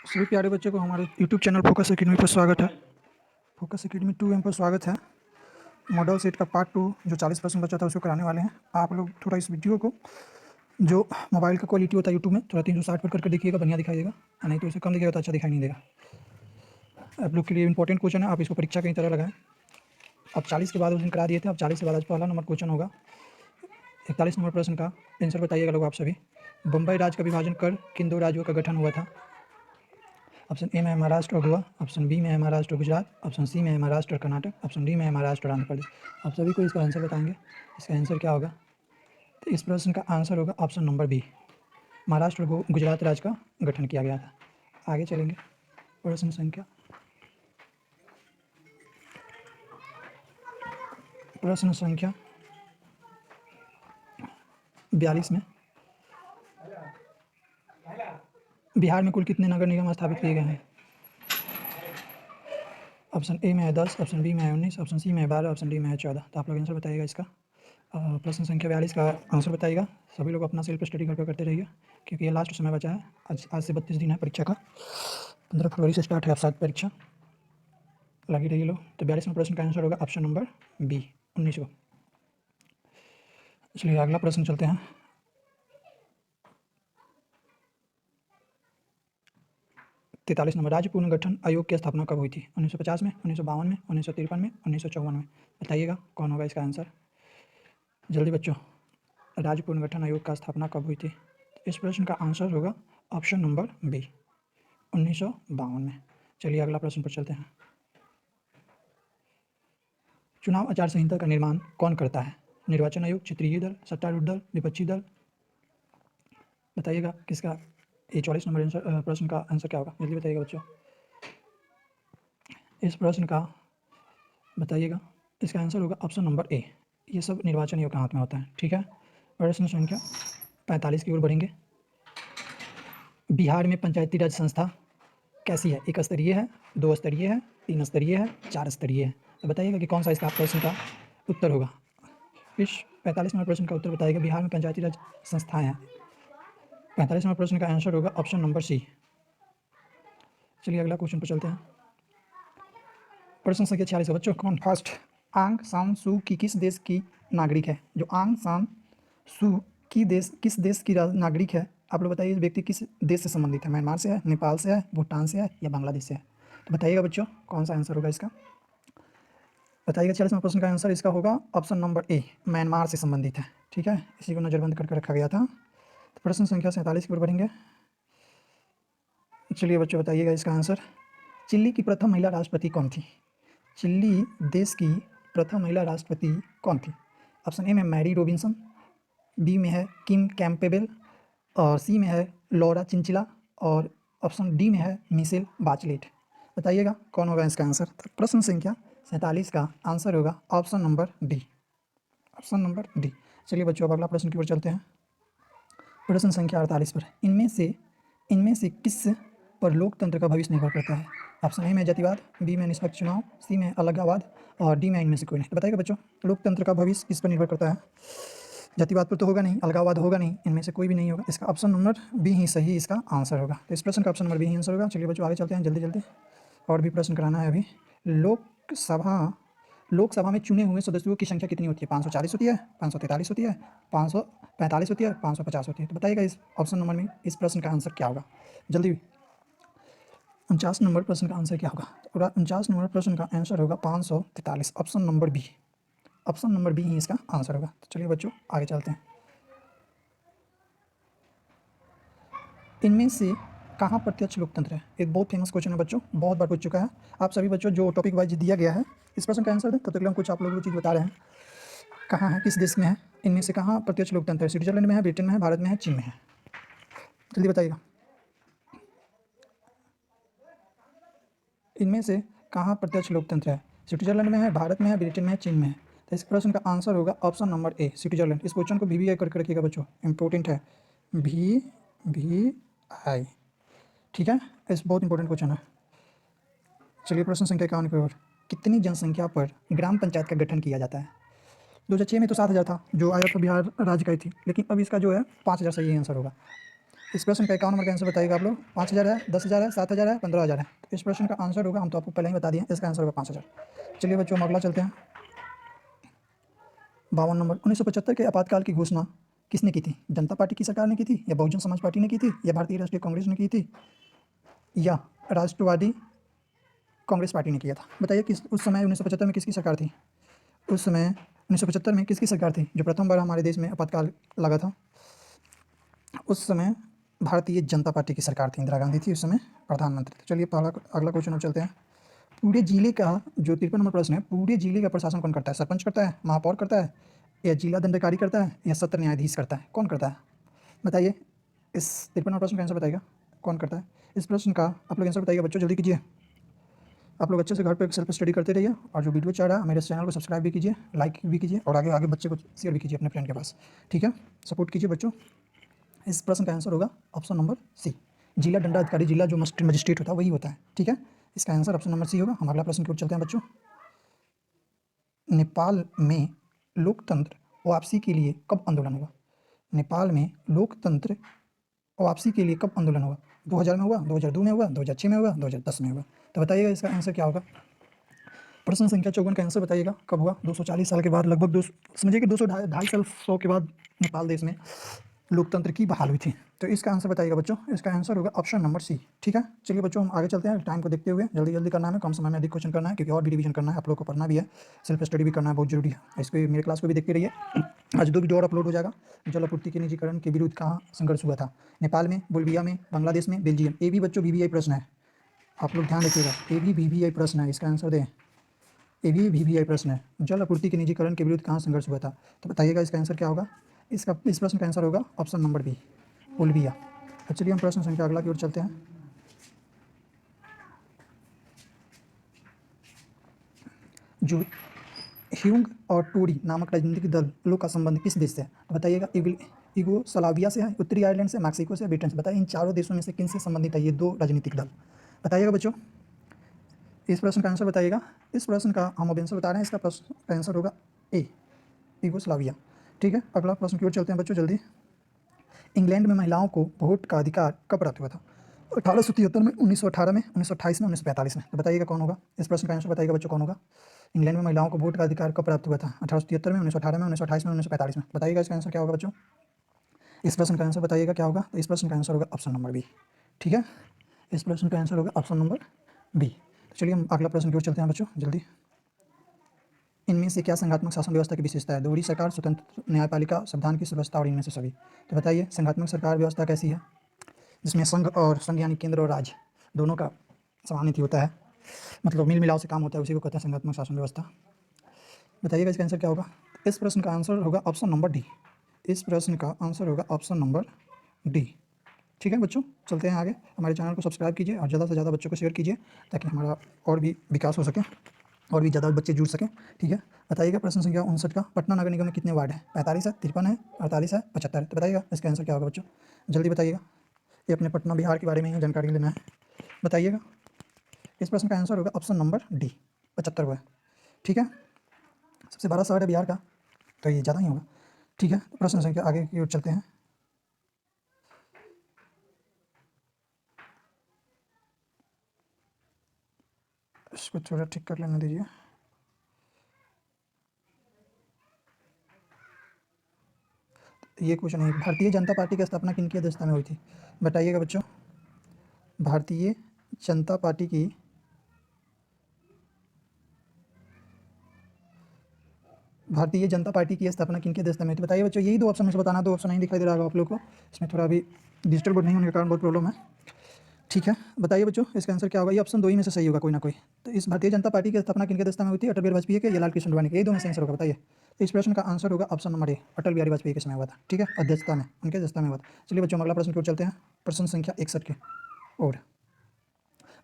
सभी प्यारे बच्चों को हमारे यूट्यूब चैनल फोकस एकेडमी पर स्वागत है। फोकस एकेडमी 2M पर स्वागत है। मॉडल सेट का पार्ट 2 जो 40% बचा था उसको कराने वाले हैं। आप लोग थोड़ा इस वीडियो को जो मोबाइल का क्वालिटी होता है यूट्यूब में थोड़ा 360 पर करके देखिएगा, बढ़िया दिखाई देगा, नहीं तो इसे कम दिखेगा तो अच्छा दिखाई नहीं देगा। आप लोग के लिए इंपॉर्टेंट क्वेश्चन है, आप इसको परीक्षा की तरह लगाएं। अब 40 के बाद उस दिन करा दिए थे, अब 40 के बाद आज पहला नंबर क्वेश्चन होगा। 41 नंबर प्रश्न का आंसर बताइएगा लोग आप सभी। बम्बई राज्य का विभाजन कर किन दो राज्यों का गठन हुआ था? ऑप्शन ए में है महाराष्ट्र और गोवा, ऑप्शन बी में है महाराष्ट्र और गुजरात, ऑप्शन सी में है महाराष्ट्र और कर्नाटक, ऑप्शन डी में है महाराष्ट्र और आंध्र प्रदेश। आप सभी को इसका आंसर बताएंगे। इसका आंसर क्या होगा? तो इस प्रश्न का आंसर होगा ऑप्शन नंबर बी, महाराष्ट्र और गुजरात राज्य का गठन किया गया था। आगे चलेंगे। प्रश्न संख्या 42 में बिहार में कुल कितने नगर निगम स्थापित किए गए हैं? ऑप्शन ए में है 10, ऑप्शन बी में है 19, ऑप्शन सी में है 12, ऑप्शन डी में है 14। तो आप लोग आंसर बताइएगा इसका। प्रश्न संख्या 42 का आंसर बताइएगा। सभी लोग अपना सेल्फ स्टडी घर पर करते रहिए क्योंकि ये लास्ट समय बचा है। आज से 32 दिन है परीक्षा का। 15 फरवरी से स्टार्ट है आप 7 परीक्षा, लगी रहिए लोग। तो 42वें प्रश्न का आंसर होगा ऑप्शन नंबर बी, 19 को। चलिए अगला प्रश्न चलते हैं। तैंतालीस नंबर, राज्य पुनर्गठन आयोग की स्थापना कब हुई थी? 1950 में, 1952 में, 1953 में, 1954 में। बताइएगा कौन होगा इसका आंसर। जल्दी बच्चों, राज्य पुनर्गठन आयोग का स्थापना कब हुई थी? इस प्रश्न का आंसर होगा ऑप्शन नंबर बी, 1952 में। चलिए अगला प्रश्न पर चलते हैं। चुनाव आचार संहिता का निर्माण कौन करता है? निर्वाचन आयोग, क्षेत्रीय दल, सत्तारूढ़ दल, विपक्षी दल। बताइएगा किसका ये 44 नंबर प्रश्न का आंसर क्या होगा? जल्दी बताइएगा बच्चों। इस प्रश्न का बताइएगा। इसका आंसर होगा ऑप्शन नंबर ए, ये सब निर्वाचन आयोग के हाथ में होता है। ठीक है। प्रश्न संख्या 45 की ओर बढ़ेंगे। बिहार में पंचायती राज संस्था कैसी है? एक स्तरीय है, 2 स्तरीय है, 3 स्तरीय है, 4 स्तरीय है। तो बताइएगा कि कौन सा इसका प्रश्न का उत्तर होगा। इस 45 नंबर प्रश्न का उत्तर बताइएगा। बिहार में पंचायती राज संस्थाएं हैं। 45 नंबर प्रश्न का आंसर होगा ऑप्शन नंबर सी। चलिए अगला क्वेश्चन पर चलते हैं। प्रश्न संख्या 46 है बच्चों। कौन फर्स्ट आंग सान सू की किस देश की नागरिक है? जो आंग सान सू की किस देश की नागरिक है? आप लोग बताइए, व्यक्ति किस देश से संबंधित है? म्यांमार से है, नेपाल से है, भूटान से है या बांग्लादेश से है? तो बताइएगा बच्चों कौन सा आंसर होगा इसका। बताइएगा। 46वां प्रश्न का आंसर इसका होगा ऑप्शन नंबर ए, म्यांमार से संबंधित है। ठीक है, इसी को नज़रबंद करके रखा गया था। तो प्रश्न संख्या 47 की ओर बढ़ेंगे। चलिए बच्चों बताइएगा इसका आंसर। चिली की प्रथम महिला राष्ट्रपति कौन थी? चिली देश की प्रथम महिला राष्ट्रपति कौन थी? ऑप्शन ए में मैरी रॉबिन्सन, बी में है किम कैम्पेबेल, और सी में है लॉरा चिंचिला, और ऑप्शन डी में है मिशेल बाचलेट। बताइएगा कौन होगा इसका आंसर। तो प्रश्न संख्या 47 का आंसर होगा option number D, option number D. चलिए बच्चों अब अगला प्रश्न की ओर चलते हैं। प्रश्न संख्या 48 पर, इनमें से किस पर लोकतंत्र का भविष्य निर्भर करता है? ऑप्शन ए में जातिवाद, बी में निष्पक्ष चुनाव, सी में अलगाववाद, और डी में इनमें से कोई नहीं। तो बताइएगा बच्चों लोकतंत्र का भविष्य किस पर निर्भर करता है? जातिवाद पर तो होगा नहीं, अलगाववाद होगा नहीं, इनमें से कोई भी नहीं होगा। इसका ऑप्शन नंबर बी ही सही इसका आंसर होगा। तो इस प्रश्न का ऑप्शन नंबर बी ही आंसर होगा। चलिए बच्चों आगे चलते हैं जल्दी जल्दी, और भी प्रश्न कराना है अभी। लोकसभा में चुने हुए सदस्यों की संख्या कितनी होती है? 540 होती है, 543 होती है, 545 होती है, 550 होती है? तो बताइएगा इस ऑप्शन नंबर में इस प्रश्न का आंसर क्या होगा। जल्दी। 49 नंबर प्रश्न का आंसर क्या होगा? 49 नंबर प्रश्न का आंसर होगा 543, option number B, option number B ही इसका आंसर होगा। तो चलिए बच्चों आगे चलते हैं। इनमें से कहाँ प्रत्यक्ष लोकतंत्र है? एक बहुत फेमस क्वेश्चन है बच्चों, बहुत बार पूछ चुका है। आप सभी बच्चों जो टॉपिक वाइज दिया गया है इस प्रश्न का आंसर दें, तब तक हम कुछ आप लोगों को चीज़ बता रहे हैं। कहाँ है, किस देश में है? इनमें से कहाँ प्रत्यक्ष लोकतंत्र है? स्विट्जरलैंड में है, ब्रिटेन में है, भारत में है, चीन में है? जल्दी बताइएगा। इनमें से कहाँ प्रत्यक्ष लोकतंत्र है? स्विट्जरलैंड में है, भारत में है, ब्रिटेन में है, चीन में है? तो इस प्रश्न का आंसर होगा ऑप्शन नंबर ए, स्विट्जरलैंड। इस क्वेश्चन को VVI करके रखिएगा बच्चों, इंपॉर्टेंट है, VVI। ठीक है, इस बहुत इंपॉर्टेंट क्वेश्चन है। चलिए प्रश्न संख्या 51 की ओर। कितनी जनसंख्या पर ग्राम पंचायत का गठन किया जाता है? 2006 में तो 7,000 था जो आया था, बिहार राज्य का ही थी, लेकिन अब इसका जो है 5,000 सही आंसर होगा। इस प्रश्न का 51 नंबर का आंसर बताइएगा आप लोग। 5,000 है, 10,000 है, 7,000 है, 15,000 है। तो इस प्रश्न का आंसर होगा, हम तो आपको पहले ही बता दिए, इसका आंसर होगा 5,000। चलिए बच्चों हम अगला चलते हैं। 52 नंबर, 1975 के आपातकाल की घोषणा किसने की थी? जनता पार्टी की सरकार ने की थी, या बहुजन समाज पार्टी ने की थी, या भारतीय राष्ट्रीय कांग्रेस ने की थी, या राष्ट्रवादी कांग्रेस पार्टी ने किया था? बताइए किस उस समय 1975 में किसकी सरकार थी? उस समय 1975 में किसकी सरकार थी जो प्रथम बार हमारे देश में आपातकाल लगा था? उस समय भारतीय जनता पार्टी की सरकार थी, इंदिरा गांधी थी उस समय प्रधानमंत्री थे। चलिए पहला अगला क्वेश्चन और चलते हैं। पूरे जिले का जो 53 नंबर प्रश्न है, पूरे जिले का प्रशासन कौन करता है? सरपंच करता है, महापौर करता है, या जिला दंडाधिकारी करता है, या सत्र न्यायाधीश करता है? कौन करता है? बताइए इस 53 नंबर प्रश्न का आंसर बताइएगा, कौन करता है? इस प्रश्न का आप लोग आंसर बताइएगा बच्चों, जल्दी कीजिए। आप लोग अच्छे से घर पे सेल्फ स्टडी करते रहिए, और जो वीडियो चाह रहा है मेरे चैनल को सब्सक्राइब भी कीजिए, लाइक भी कीजिए, और आगे आगे बच्चे को शेयर भी कीजिए अपने फ्रेंड के पास, ठीक है? सपोर्ट कीजिए बच्चों। इस प्रश्न का आंसर होगा ऑप्शन नंबर सी, जिला दंडाधिकारी। जिला जो मजिस्ट्रेट होता है वही होता है, ठीक है? इसका आंसर ऑप्शन नंबर सी होगा। हम अगला प्रश्न की ओर चलते हैं बच्चों। नेपाल में लोकतंत्र वापसी के लिए कब आंदोलन हुआ? नेपाल में लोकतंत्र वापसी के लिए कब आंदोलन हुआ? 2000 में हुआ, 2002 में हुआ, 2006 में हुआ, 2010 में हुआ? तो बताइएगा इसका आंसर क्या होगा। प्रश्न संख्या 54 का आंसर बताइएगा, कब हुआ? 240 साल के बाद, लगभग 2 समझिए कि 200 ढाई साल 100 के बाद नेपाल देश में लोकतंत्र की बहाल हुई थी। तो इसका आंसर बताइएगा बच्चों, इसका आंसर होगा ऑप्शन नंबर सी, ठीक है? चलिए बच्चों हम आगे चलते हैं, टाइम को देखते हुए जल्दी जल्दी करना है, कम समय में अधिक क्वेश्चन करना है, क्योंकि और भी रिवीजन करना है, आप लोग को पढ़ना भी है, सेल्फ स्टडी भी करना है, बहुत जरूरी है। इसको मेरे क्लास को भी देखते रहिए। आज 2 वीडियो और अपलोड हो जाएगा। जल आपूर्ति के निजीकरण के विरुद्ध कहाँ संघर्ष हुआ था? नेपाल में, बोल्विया में, बांग्लादेश में, बेल्जियम। ये भी बच्चों BBI प्रश्न है, आप लोग ध्यान रखिएगा, ये भी BBI प्रश्न है, इसका आंसर दें। ये भी BBI प्रश्न है, जल आपूर्ति के निजीकरण के विरुद्ध कहाँ संघर्ष हुआ था? तो बताइएगा इसका आंसर क्या होगा। इस प्रश्न का आंसर होगा ऑप्शन नंबर बी, बोल्विया। तो चलिए हम प्रश्न संख्या अगला की ओर चलते हैं। जो ह्यूंग और टोरी नामक राजनीतिक दलों का संबंध किस देश से है? तो बताइएगा यूगोस्लाविया से है, उत्तरी आयरलैंड से, मैक्सिको से, ब्रिटेन से। बताइए इन चारों देशों में से किन से संबंधित है ये 2 राजनीतिक दल? बताइएगा बच्चों, इस प्रश्न का आंसर बताइएगा। इस प्रश्न का हम अब आंसर बता रहे हैं, इसका प्रश्न का आंसर होगा ए, यूगोस्लाविया, ठीक है? अगला प्रश्न की ओर चलते हैं बच्चों जल्दी। इंग्लैंड में महिलाओं को वोट का अधिकार कब प्राप्त हुआ था? 1873 में, 1918 में, 1928 में, 1945 में? तो बताइएगा कौन होगा। इस प्रश्न का आंसर बताइएगा बच्चों, कौन होगा। इंग्लैंड में महिलाओं को वोट का अधिकार कब प्राप्त हुआ था? 1873 में, 1918 में, 1928 में, 1945 में? बताइएगा इसका आंसर क्या होगा बच्चों। इस प्रश्न का आंसर बताइएगा क्या होगा। तो इस प्रश्न का आंसर होगा ऑप्शन नंबर बी, ठीक है? इस प्रश्न का आंसर होगा ऑप्शन नंबर बी। तो चलिए हम अगला प्रश्न की ओर चलते हैं बच्चों जल्दी। इनमें से क्या संघात्मक शासन व्यवस्था की विशेषता है? दोहरी सरकार, स्वतंत्र न्यायपालिका, संविधान की व्यवस्था, और इनमें से सभी? तो बताइए संघात्मक सरकार व्यवस्था कैसी है, जिसमें संघ और संघ यानी केंद्र और राज्य दोनों का समानित होता है, मतलब मिल मिलाव से काम होता है, उसी को कहते हैं संघात्मक शासन व्यवस्था। बताइएगा इसका आंसर क्या होगा। इस प्रश्न का आंसर होगा ऑप्शन नंबर डी। इस प्रश्न का आंसर होगा ऑप्शन नंबर डी, ठीक है बच्चों? चलते हैं आगे। हमारे चैनल को सब्सक्राइब कीजिए और ज़्यादा से ज़्यादा बच्चों को शेयर कीजिए, ताकि हमारा और भी विकास हो सके और भी ज़्यादा बच्चे जुड़ सकें, ठीक है? बताइएगा प्रश्न संख्या 59 का, पटना नगर निगम में कितने वार्ड हैं? 45 है, 53 है, 48 है, 75 है? तो बताइएगा इसका आंसर क्या होगा बच्चों, जल्दी बताइएगा। ये अपने पटना बिहार के बारे में ही जानकारी लेना है, बताइएगा। इस प्रश्न का आंसर होगा ऑप्शन नंबर डी, 75 हुआ है, ठीक है? सबसे बड़ा शहर है बिहार का, तो ये ज़्यादा ही होगा, ठीक है? प्रश्न संख्या आगे की ओर चलते हैं। इसको थोड़ा ठीक कर लेने दीजिए। ये क्वेश्चन है, भारतीय जनता पार्टी की स्थापना किनकी अध्यक्षता में हुई थी? बताइएगा बच्चों, भारतीय जनता पार्टी की स्थापना किनकी अध्यक्षता में हुई थी? बताइए बच्चों, यही 2 ऑप्शन में से बताना। 2 ऑप्शन नहीं दिखाई दे रहा होगा आप लोग को, इसमें थोड़ा अभी डिजिटल बोर्ड नहीं होने के कारण बहुत प्रॉब्लम है, ठीक है? बताइए बच्चों इसका आंसर क्या होगा। ये ऑप्शन 2 ही में से सही होगा कोई ना कोई। तो इस भारतीय जनता पार्टी की स्थापना किनके अध्यक्षता में हुई थी? अटल बिहारी वाजपेयी के या लाल कृष्ण आडवाणी के? यही 2 में से आंसर होगा, बताइए। तो इस प्रश्न का आंसर होगा option number A, Atal Bihari Vajpayee के समय हुआ था, ठीक है? अध्यक्षता में, उनके अध्यक्षता में हुआ था। चलिए बच्चों हम अगला प्रश्न की ओर चलते हैं, प्रश्न संख्या 61 के और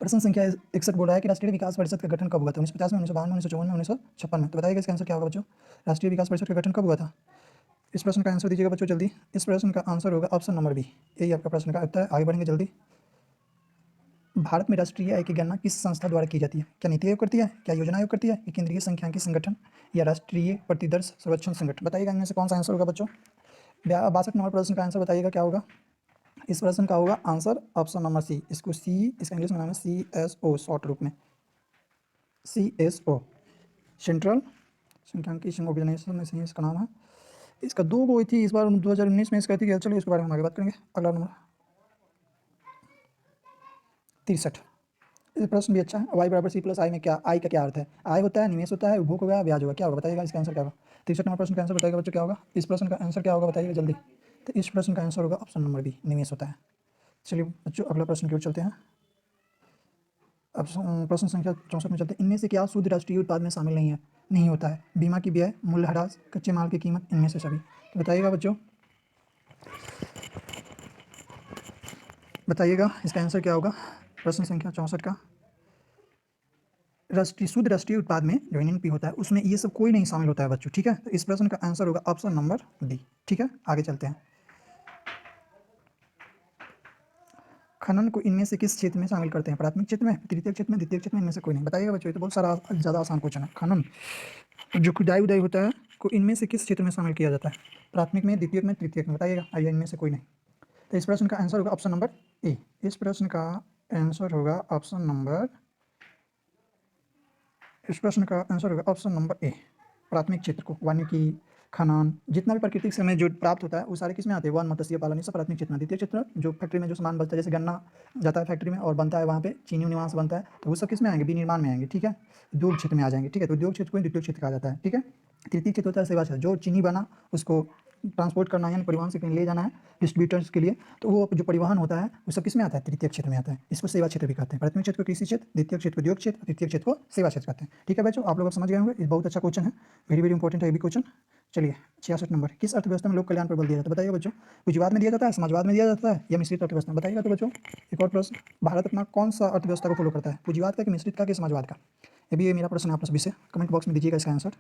प्रश्न संख्या 61 बोल रहा है कि राष्ट्रीय विकास परिषद का गठन कब हुआ था? 1950 में, 1952 में, 1954 में, 1956 में? तो बताइएगा इसका आंसर क्या होगा बच्चों। राष्ट्रीय विकास परिषद का गठन कब हुआ था? इस प्रश्न का आंसर दीजिएगा बच्चों जल्दी। इस प्रश्न का आंसर होगा ऑप्शन नंबर बी, यही आपका प्रश्न का उत्तर है। आगे बढ़ेंगे जल्दी। भारत में राष्ट्रीय आय की गणना किस संस्था द्वारा की जाती है? क्या नीति आयोग करती है, क्या योजना आयोग करती है, या केंद्रीय सांख्यिकी संगठन, या राष्ट्रीय प्रतिदर्श सर्वेक्षण संगठन? बताइएगा इनमें से कौन सा आंसर होगा बच्चों। 62 नंबर प्रश्न का आंसर बताइएगा क्या होगा। इस प्रश्न का होगा आंसर ऑप्शन नंबर सी। इसको सी, इसका इंग्लिश में नाम है CSO, शॉर्ट रूप में CSO, सेंट्रल सांख्यिकी ऑर्गेनाइजेशन में इसका नाम है। इसका 2 हुई थी इस बार 2019 में इसका थी। चलिए इसके बारे में हम आगे बात करेंगे। अगला नंबर 63। ये प्रश्न भी अच्छा है। y बराबर सी प्लस आई में क्या, आई का क्या अर्थ है? आई होता है निवेश होता है, उपभोग होगा, ब्याज होगा, क्या होगा बताइएगा? इसका आंसर क्या होगा? 63 नंबर प्रश्न का आंसर बताइएगा बच्चों, क्या होगा इस प्रश्न का आंसर? क्या होगा बताइएगा जल्दी। तो इस प्रश्न का आंसर होगा ऑप्शन नंबर बी, निवेश होता है। चलिए बच्चों अगला प्रश्न की ओर चलते हैं। अब प्रश्न संख्या 64 में चलते हैं। इनमें से क्या शुद्ध राष्ट्रीय उत्पाद में शामिल नहीं होता है? बीमा की व्यय, मूल्यह्रास, कच्चे माल की कीमत, इनमें से सभी। तो बताइएगा बच्चों, बताइएगा इसका आंसर क्या होगा प्रश्न संख्या 64 का। शुद्ध राष्ट्रीय उत्पाद में जो NNP होता है उसमें ये सब कोई नहीं शामिल होता है बच्चों, ठीक है। तो इस प्रश्न का आंसर होगा ऑप्शन नंबर डी, ठीक है। आगे चलते हैं। खनन को इनमें से किस क्षेत्र में शामिल करते हैं? प्राथमिक क्षेत्र में, तृतीय क्षेत्र में, द्वितीय क्षेत्र में, इनमें से कोई नहीं। बताइएगा बच्चों, ये तो बहुत सारा ज़्यादा आसान क्वेश्चन है। खनन जो खुदाई उदाई होता है को इनमें से किस क्षेत्र में शामिल किया जाता है? प्राथमिक में, द्वितीय में, तृतीय में, बताइएगा। आइए, इनमें से कोई नहीं। तो इस प्रश्न का आंसर होगा ऑप्शन नंबर ए। इस प्रश्न का आंसर होगा ऑप्शन नंबर ए। प्राथमिक क्षेत्र को वानिकी, खनन, जितना भी प्राकृतिक से हमें जो प्राप्त होता है वो सारे किस में आते हैं? वन, मत्स्य पालन, ये सब प्राथमिक क्षेत्र में। द्वितीय क्षेत्र जो फैक्ट्री में जो सामान बनता है, जैसे गन्ना जाता है फैक्ट्री में और बनता है वहाँ पे चीनी निवास बनता है, तो वो सब किस में आएंगे? विनिर्माण में आएंगे, ठीक है। उद्योग क्षेत्र में आ जाएंगे, ठीक है। तो उद्योग क्षेत्र को द्वितीय क्षेत्र कहा जाता है, ठीक है। तृतीय क्षेत्र होता है सेवा क्षेत्र, जो चीनी बना उसको ट्रांसपोर्ट करना है, यानी परिवहन से कहीं ले जाना है डिस्ट्रीब्यूटर्स के लिए, तो वो जो परिवहन होता है वो सब किस में आता है? तृतीय क्षेत्र में आता है। इसको सेवा क्षेत्र भी कहते हैं। प्राथमिक क्षेत्र को कृषि क्षेत्र, द्वितीय क्षेत्र को उद्योग क्षेत्र, तृतीय क्षेत्र को सेवा क्षेत्र कहते हैं, ठीक है बच्चों। आप लोग समझ गए होंगे। ये बहुत अच्छा क्वेश्चन है, वेरी वेरी इंपॉर्टेंट है ये भी क्वेश्चन। चलिए 66 नंबर, किस अर्थव्यवस्था में लोक कल्याण पर बल दिया जाता है? बताइए बच्चों, पूंजीवाद में दिया जाता है, समाजवाद में दिया जाता है, या मिश्रित अर्थव्यवस्था में? बताइएगा तो बच्चों। एक और प्रश्न, भारत अपना कौन सा अर्थव्यवस्था को फॉलो करता है? पूंजीवाद का, कि मिश्रित का, कि समाजवाद का? ये भी मेरा प्रश्न है आप सभी से, कमेंट बॉक्स में दीजिएगा इसका आंसर।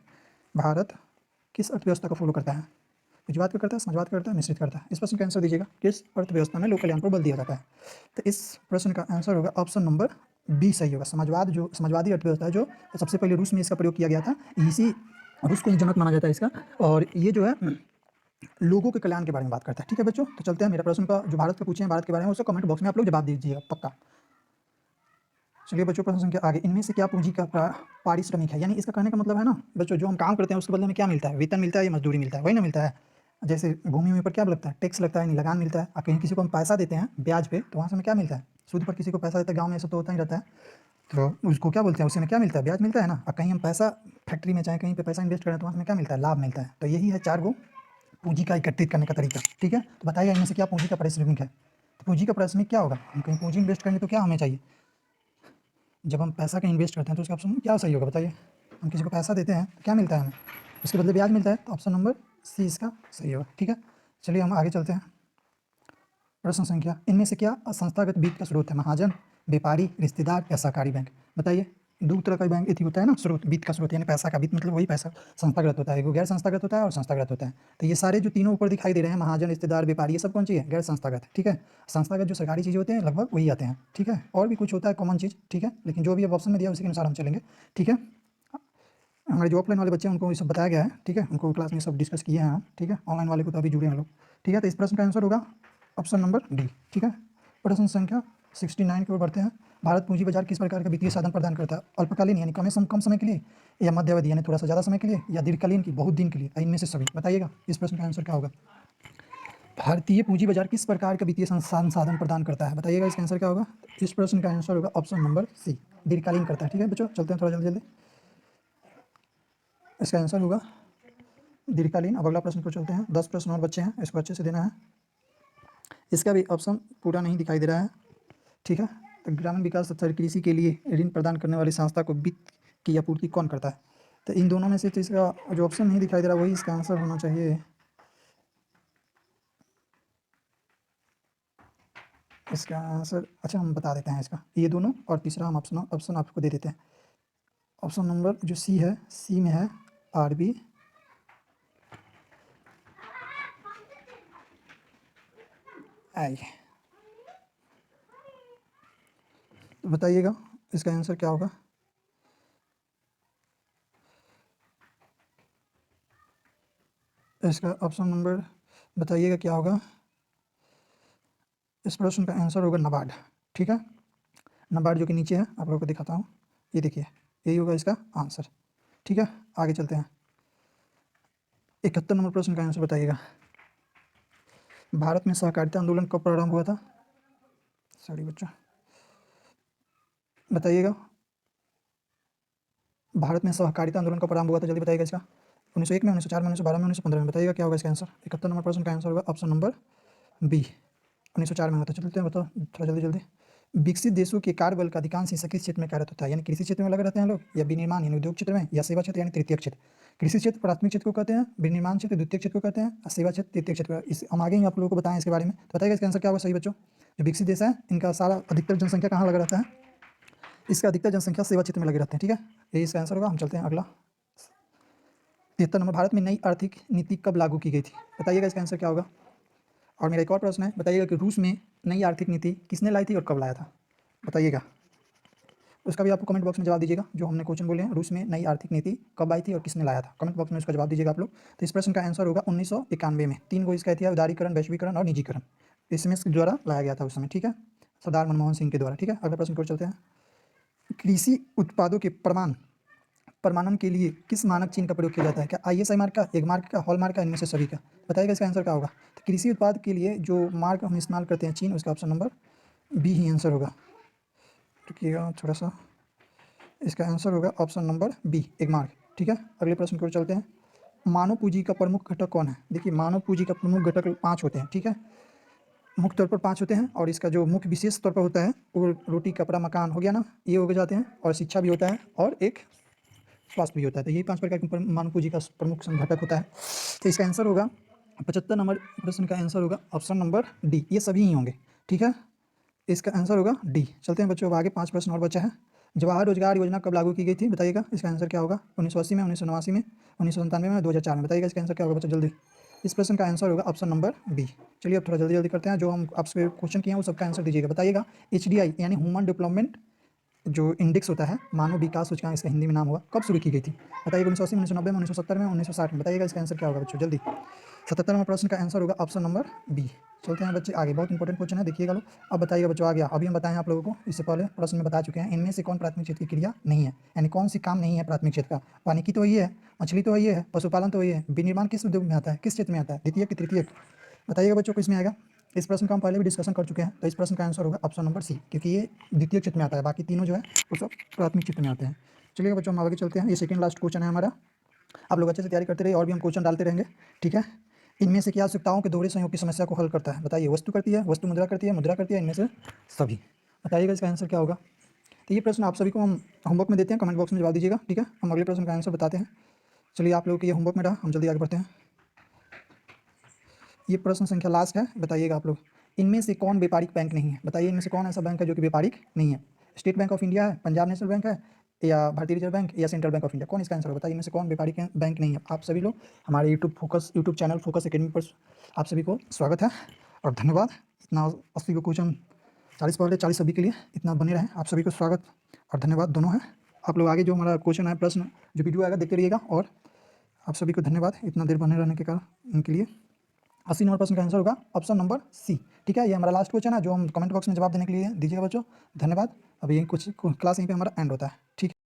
भारत किस अर्थव्यवस्था को फॉलो करता है? पूंजीवाद का करता है, समाजवाद का करता है, मिश्रित करता है? इस प्रश्न का आंसर दीजिएगा। किस अर्थव्यवस्था में लोक कल्याण पर बल दिया जाता है? तो इस प्रश्न का आंसर होगा ऑप्शन नंबर बी, सही होगा। समाजवाद, जो समाजवादी अर्थव्यवस्था है, जो सबसे पहले रूस में इसका प्रयोग किया गया था, इसी रूस को ही जनक माना जाता है इसका, और ये जो है लोगों के कल्याण के बारे में बात करता है, ठीक है बच्चों। तो चलते हैं, मेरा प्रश्न का जो भारत का पूछे हैं, भारत के बारे में, उसको कमेंट बॉक्स में आप लोग जवाब दीजिएगा पक्का। चलिए बच्चों, प्रश्न संख्या आगे। इनमें से क्या पूंजी का पारिश्रमिक है? यानी इसका कहने का मतलब है ना बच्चों, जो हम काम करते हैं उसके बदले में क्या मिलता है? वेतन मिलता है या मजदूरी मिलता है? वही ना मिलता है। जैसे भूमि पर क्या लगता है? टैक्स लगता है, नहीं लगान मिलता है। और कहीं किसी को हम पैसा देते हैं ब्याज पे, तो वहाँ से हमें क्या मिलता है? सूद पर किसी को पैसा देते हैं, गाँव में ये सब तो होता ही रहता है, तो उसको क्या बोलते हैं? उसी में क्या मिलता है? ब्याज मिलता है ना। और कहीं हम पैसा फैक्ट्री में चाहे कहीं पे पैसा इन्वेस्ट करें, तो वहाँ हमें क्या मिलता है? लाभ मिलता है। तो यही है 4 गो पूंजी का एकत्रित करने का तरीका, ठीक है। तो बताइए इनमें से क्या पूंजी का पारिश्रमिक है? तो पूंजी का पारिश्रमिक क्या होगा? हम कहीं पूंजी इन्वेस्ट करेंगे तो क्या हमें चाहिए? जब हम पैसा का इन्वेस्ट करते हैं तो उसका ऑप्शन क्या सही होगा बताइए? हम किसी को पैसा देते हैं तो क्या मिलता है हमें? उसके बदले ब्याज मिलता है, तो ऑप्शन नंबर सी इसका सही होगा, ठीक है। चलिए हम आगे चलते हैं। प्रश्न संख्या, इनमें से क्या संस्थागत वित्त का स्रोत है? महाजन, व्यापारी, रिश्तेदार, या सहकारी बैंक? बताइए। 2 तरह का बैंक एथी होता है ना, स्रोत, वित्त का स्रोत, यानी पैसा का वित्त, मतलब वही पैसा संस्थागत होता है, वो गैर संस्थागत होता है और संस्थागत होता है। तो ये सारे जो तीनों ऊपर दिखाई दे रहे हैं, महाजन, रिश्तेदार, व्यापारी, ये सब कौन सी है? गैर संस्थागत, ठीक है। संस्थागत जो सरकारी चीज़ें होते हैं लगभग वही आते हैं, ठीक है। और भी कुछ होता है कॉमन चीज़, ठीक है, लेकिन जो भी अब ऑप्शन में दिया उसी के अनुसार हम चलेंगे, ठीक है। हमारे जो ऑफलाइन वाले बच्चे हैं उनको ये सब बताया गया है, ठीक है, उनको क्लास में सब डिस्कस किए हैं हम, ठीक है। ऑनलाइन वाले को तो अभी जुड़े हैं लोग, ठीक है। तो इस प्रश्न का आंसर होगा ऑप्शन नंबर डी, ठीक है। प्रश्न संख्या 69 की ओर बढ़ते हैं। भारत पूंजी बाजार किस प्रकार का वित्तीय साधन प्रदान करता है? अल्पकालीन यानी कम समय के लिए, या मध्यावधि यानी थोड़ा सा ज़्यादा समय के लिए, या दीर्घकालीन की बहुत दिन के लिए, इनमें से सभी? बताइएगा इस प्रश्न का आंसर क्या होगा। भारतीय पूंजी बाजार किस प्रकार का वित्तीय साधन प्रदान करता है? बताइएगा इसका आंसर क्या होगा। इस प्रश्न का आंसर होगा ऑप्शन नंबर सी, दीर्घकालीन करता है, ठीक है बच्चों। चलते हैं थोड़ा जल्दी जल्दी, इसका आंसर होगा दीर्घकालीन। अब अगला प्रश्न पर चलते हैं। 10 प्रश्न और बच्चे हैं, इसको अच्छे से देना है। इसका भी ऑप्शन पूरा नहीं दिखाई दे रहा है, ठीक है। तो ग्रामीण विकास तथा कृषि के लिए ऋण प्रदान करने वाली संस्था को वित्त की आपूर्ति कौन करता है? तो इन दोनों में से इसका जो ऑप्शन नहीं दिखाई दे रहा वही इसका आंसर होना चाहिए। इसका आंसर, अच्छा हम बता देते हैं इसका, ये दोनों, और तीसरा हम ऑप्शन आपको दे देते हैं। ऑप्शन नंबर जो सी है, सी में है RBI। तो बताइएगा इसका आंसर क्या होगा। इसका ऑप्शन नंबर बताइएगा क्या होगा। इस प्रश्न का आंसर होगा नाबार्ड। ठीक है, नाबार्ड जो कि नीचे है, आप लोगों को दिखाता हूँ, ये देखिए, यही होगा इसका आंसर। ठीक है, आगे चलते हैं। 71 नंबर प्रश्न का आंसर बताइएगा। भारत में सहकारिता आंदोलन कब प्रारंभ हुआ था? सॉरी बच्चों, बताइएगा, भारत में सहकारिता आंदोलन कब प्रारंभ हुआ था? जल्दी बताइएगा इसका। 1901 में, 1904 में, 1912 में, 1915 में? बताइएगा क्या होगा इसका आंसर। 71 नंबर प्रश्न का आंसर होगा ऑप्शन नंबर बी, 1904 में होता है। चलते हैं, बताओ थोड़ा जल्दी जल्दी। विकसित देशों के कार्यबल का अधिकांश हिस्सा किस क्षेत्र में कार्यरत होता है? यानी कृषि क्षेत्र में लगे रहते हैं लोग, या विनिर्माण यानी उद्योग क्षेत्र में, या सेवा क्षेत्र यानी तृतीय क्षेत्र। कृषि क्षेत्र प्राथमिक क्षेत्र को कहते हैं, विनिर्माण क्षेत्र द्वितीय क्षेत्र को कहते हैं, और सेवा क्षेत्र तृतीय क्षेत्र। इस हम आगे ही आप लोगों को बताएं इसके बारे में। तो बताइएगा इसका आंसर क्या होगा सही बच्चों। जो विकसित देश है, इनका सारा अधिकतर जनसंख्या कहाँ लगा रहता है? इसका अधिकतर जनसंख्या सेवा क्षेत्र में लगे रहते हैं। ठीक है, यही इसका आंसर होगा। हम चलते हैं अगला। 73 नंबर, भारत में नई आर्थिक नीति कब लागू की गई थी? बताइएगा इसका आंसर क्या होगा। और मेरा एक और प्रश्न है, बताइएगा कि रूस में नई आर्थिक नीति किसने लाई थी और कब लाया था? बताइएगा, उसका भी आपको कमेंट बॉक्स में जवाब दीजिएगा। जो हमने क्वेश्चन बोले हैं, रूस में नई आर्थिक नीति कब आई थी और किसने लाया था, कमेंट बॉक्स में उसका जवाब दीजिएगा आप लोग। तो इस प्रश्न का आंसर होगा 1991 में। 3 गो इसका ऐतिहासिक, उदारीकरण, वैश्वीकरण और निजीकरण, इसमें के द्वारा लाया गया था उस समय। ठीक है, सरदार मनमोहन सिंह के द्वारा। ठीक है, अगला प्रश्न की ओर चलते हैं। कृषि उत्पादों के प्रमाणन के लिए किस मानक चिन्ह का प्रयोग किया जाता है? क्या ISI मार्क का, एक मार्क का, हॉल मार्क का, इनमें से सभी का? बताइएगा इसका आंसर क्या होगा। तो कृषि उत्पाद के लिए जो मार्क हम इस्तेमाल करते हैं चिन्ह, उसका ऑप्शन नंबर बी ही आंसर होगा। रुकिएगा थोड़ा सा, इसका आंसर होगा ऑप्शन नंबर बी, एक मार्क। ठीक है, अगले प्रश्न की ओर चलते हैं। मानव पूंजी का प्रमुख घटक कौन है? देखिए, मानव पूंजी का प्रमुख घटक 5 होते हैं। ठीक है, मुख्य तौर पर 5 होते हैं, और इसका जो मुख्य विशेष तौर पर होता है वो रोटी कपड़ा मकान हो गया ना, ये हो जाते हैं, और शिक्षा भी होता है, और एक स्वास्थ्य भी होता है। तो यही 5 प्रकार के मानव पूंजी का प्रमुख घटक होता है। तो इसका आंसर होगा 75 नंबर प्रश्न का आंसर होगा ऑप्शन नंबर डी, ये सभी ही होंगे। ठीक है, इसका आंसर होगा डी। चलते हैं बच्चों, अब आगे 5 प्रश्न और बचा है। जवाहर रोजगार योजना कब लागू की गई थी? बताइएगा इसका आंसर क्या होगा। 1980 में, 1989 में, 1997 में, 2004 में? बताइएगा इसका आंसर क्या होगा बच्चों जल्दी। इस प्रश्न का आंसर होगा ऑप्शन नंबर बी। चलिए अब थोड़ा जल्दी जल्दी करते हैं। जो हम आपसे क्वेश्चन किए हैं वो सबका आंसर दीजिएगा। बताइएगा HDI यानी ह्यूमन डेवलपमेंट जो इंडेक्स होता है, मानव विकास सूचकांक इसका हिंदी में नाम हुआ, कब शुरू की गई थी? बताइएगा 1980 में, 1990 में, 1970 में, 1960 में? बताइएगा इसका आंसर क्या होगा बच्चों जल्दी। 77वां प्रश्न का आंसर होगा ऑप्शन नंबर बी। चलते हैं बच्चे आगे, बहुत इंपॉर्टेंट क्वेश्चन है, देखिएगा लो। अब बताइएगा बच्चों, आ गया। अभी हम बताएं आप लोगों को, इससे पहले प्रश्न में बता चुके हैं। इनमें से कौन प्राथमिक क्षेत्र की क्रिया नहीं है? यानी कौन सी काम नहीं है प्राथमिक क्षेत्र का? वानिकी तो वही है, मछली तो वही है, पशुपालन तो वही है, विनिर्माण किस उद्योग में आता है, किस क्षेत्र में आता है, द्वितीय कि तृतीय? बताइएगा बच्चों, किसमें आएगा? इस प्रश्न का हम पहले भी डिस्कशन कर चुके हैं। तो इस प्रश्न का आंसर होगा ऑप्शन नंबर सी, क्योंकि ये द्वितीय क्षेत्र में आता है, बाकी तीनों जो है वो सब प्राथमिक क्षेत्र में आते हैं। चलिए बच्चों, हम आगे चलते हैं। ये सेकंड लास्ट क्वेश्चन है हमारा। आप लोग अच्छे से तैयारी करते रहिए, और भी हम क्वेश्चन डालते रहेंगे। ठीक है, इनमें से क्या आवश्यकताओं के दोहरे संयोग की समस्या को हल करता है? बताइए, वस्तु करती है, वस्तु मुद्रा करती है, मुद्रा करती है, इनमें से सभी? बताइएगा इसका आंसर क्या होगा। तो ये प्रश्न आप सभी को हम होमवर्क में देते हैं, कमेंट बॉक्स में जवाब दीजिएगा। ठीक है, हम अगले प्रश्न का आंसर बताते हैं। चलिए, आप लोगों के ये होमवर्क में रहा, हम जल्दी आगे बढ़ते हैं। ये प्रश्न संख्या लास्ट है, बताइएगा आप लोग, इनमें से कौन व्यापारिक बैंक नहीं है? बताइए, इनमें से कौन ऐसा बैंक है जो कि व्यापारिक नहीं है? स्टेट बैंक ऑफ इंडिया है, पंजाब नेशनल बैंक है, या भारतीय रिजर्व बैंक, या सेंट्रल बैंक ऑफ इंडिया? कौन इसका आंसर होगा? बताइए, इनमें से कौन व्यापारिक बैंक नहीं है? आप सभी लोग हमारे यूट्यूब चैनल फोकस एकेडमी पर आप सभी को स्वागत है और धन्यवाद। इतना 80 को क्वेश्चन, 40 पहले 40 सभी के लिए, इतना बने रहें। आप सभी को स्वागत और धन्यवाद दोनों है। आप लोग आगे जो हमारा क्वेश्चन है, प्रश्न जो वीडियो आएगा देखते रहिएगा, और आप सभी को धन्यवाद इतना देर बने रहने के कारण, उनके लिए। 80 नंबर प्रश्न का आंसर होगा ऑप्शन नंबर सी। ठीक है, ये हमारा लास्ट क्वेश्चन है जो हम कमेंट बॉक्स में जवाब देने के लिए दीजिएगा बच्चों। धन्यवाद। अभी कुछ क्लास यहीं पे हमारा एंड होता है। ठीक है।